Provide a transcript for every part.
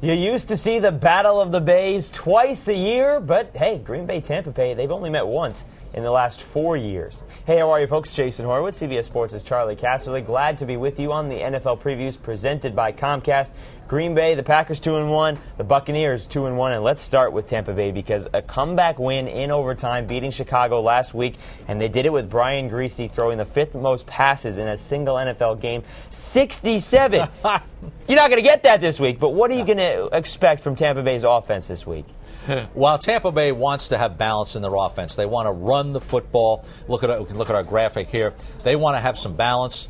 You used to see the Battle of the Bays twice a year, but hey, Green Bay, Tampa Bay, they've only met once in the last 4 years. Hey, how are you folks? Jason Horowitz, CBS Sports' Charley Casserly. Glad to be with you on the NFL previews presented by Comcast. Green Bay, the Packers 2-1, the Buccaneers 2-1, and let's start with Tampa Bay because a comeback win in overtime, beating Chicago last week, and they did it with Brian Griese throwing the 5th most passes in a single NFL game, 67. You're not going to get that this week, but what are you going to expect from Tampa Bay's offense this week? Well, Tampa Bay wants to have balance in their offense. They want to run the football. We can look at our graphic here. They want to have some balance,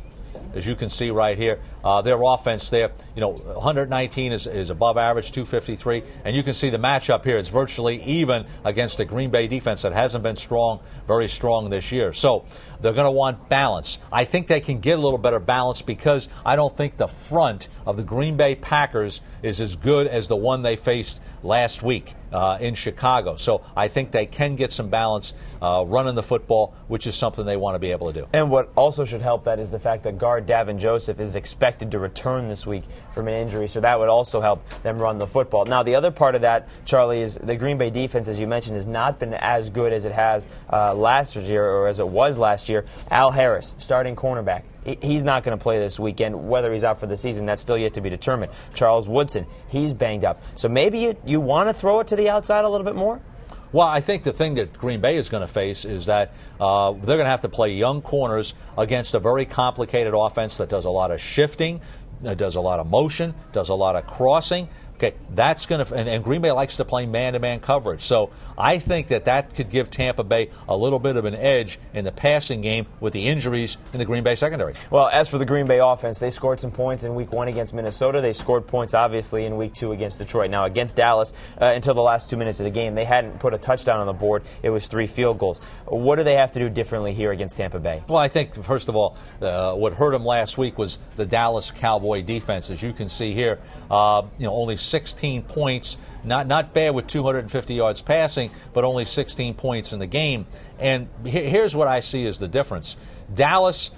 as you can see right here. Their offense there, 119 is above average, 253. And you can see the matchup here. It's virtually even against a Green Bay defense that hasn't been very strong this year. So they're going to want balance. I think they can get a little better balance because I don't think the front of the Green Bay Packers is as good as the one they faced last week in Chicago. So I think they can get some balance running the football, which is something they want to be able to do. And what also should help that is the fact that guard Davin Joseph is expected to return this week from an injury, so that would also help them run the football. Now, the other part of that, Charlie, is the Green Bay defense, as you mentioned, has not been as good as it has last year or as it was last year. Al Harris, starting cornerback. He's not going to play this weekend. Whether he's out for the season, that's still yet to be determined. Charles Woodson, he's banged up. So maybe you want to throw it to the outside a little bit more? Well, I think the thing that Green Bay is going to face is that they're going to have to play young corners against a very complicated offense that does a lot of shifting, that does a lot of motion, does a lot of crossing. Okay, that's going to, and Green Bay likes to play man-to-man coverage. So I think that could give Tampa Bay a little bit of an edge in the passing game with the injuries in the Green Bay secondary. Well, as for the Green Bay offense, they scored some points in Week 1 against Minnesota. They scored points, obviously, in Week 2 against Detroit. Now, against Dallas, until the last 2 minutes of the game, they hadn't put a touchdown on the board. It was 3 field goals. What do they have to do differently here against Tampa Bay? Well, I think, first of all, what hurt them last week was the Dallas Cowboy defense. As you can see here, only 16 points. Not bad with 250 yards passing, but only 16 points in the game. And here's what I see as the difference. Dallas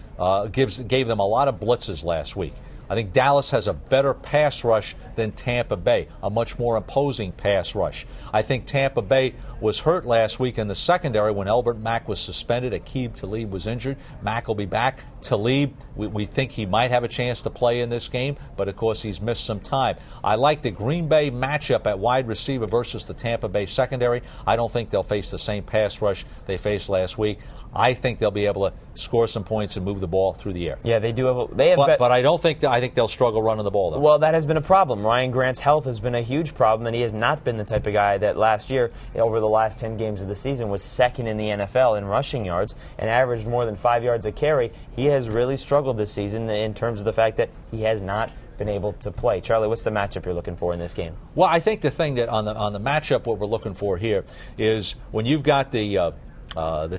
gave them a lot of blitzes last week. I think Dallas has a better pass rush than Tampa Bay, a much more imposing pass rush. I think Tampa Bay was hurt last week in the secondary when Albert Mack was suspended. Aqib Talib was injured. Mack will be back. Talib, we think he might have a chance to play in this game, but of course he's missed some time. I like the Green Bay matchup at wide receiver versus the Tampa Bay secondary. I don't think they'll face the same pass rush they faced last week. I think they'll be able to score some points and move the ball through the air. Yeah, they do. But I don't think I think they'll struggle running the ball, though. Well, that has been a problem. Ryan Grant's health has been a huge problem, and he has not been the type of guy that last year, over the last 10 games of the season, was second in the NFL in rushing yards and averaged more than 5 yards a carry. He has really struggled this season in terms of the fact that he has not been able to play. Charlie, what's the matchup you're looking for in this game? Well, I think the thing that on the matchup, what we're looking for here is when you've got the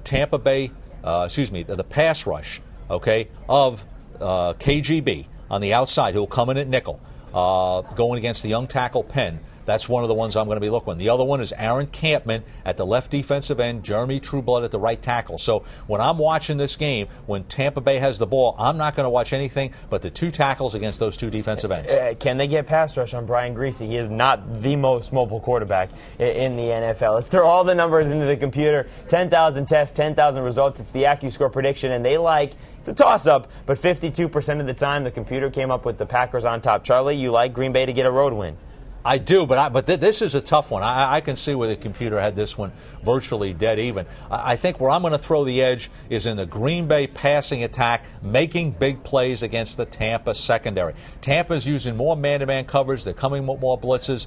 Tampa Bay. The pass rush, of KGB on the outside, who will come in at nickel, going against the young tackle Penn. That's one of the ones I'm going to be looking at. The other one is Aaron Campman at the left defensive end, Jeremy Trueblood at the right tackle. So when I'm watching this game, when Tampa Bay has the ball, I'm not going to watch anything but the 2 tackles against those 2 defensive ends. Can they get pass rush on Brian Griese? He is not the most mobile quarterback in the NFL. Let's throw all the numbers into the computer. 10,000 tests, 10,000 results. It's the AccuScore prediction, and it's a toss-up, but 52% of the time the computer came up with the Packers on top. Charlie, you like Green Bay to get a road win? I do, but this is a tough one. I can see where the computer had this one virtually dead even. I think where I'm going to throw the edge is in the Green Bay passing attack, making big plays against the Tampa secondary. Tampa's using more man-to-man coverage. They're coming with more blitzes.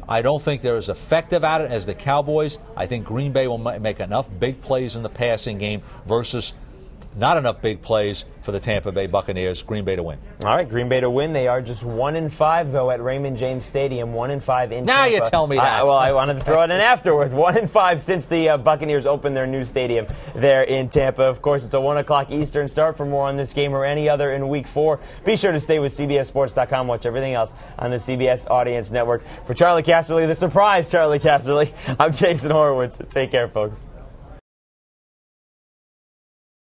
I don't think they're as effective at it as the Cowboys. I think Green Bay will make enough big plays in the passing game versus not enough big plays for the Tampa Bay Buccaneers. Green Bay to win. All right, Green Bay to win. They are just 1-5 though at Raymond James Stadium. 1-5 in now Tampa. You tell me that. I wanted to throw it in afterwards. 1-5 since the Buccaneers opened their new stadium there in Tampa. Of course, it's a 1 o'clock Eastern start. For more on this game or any other in Week 4, be sure to stay with CBSSports.com. Watch everything else on the CBS Audience Network. For Charley Casserly, the surprise Charley Casserly, I'm Jason Horowitz. Take care, folks.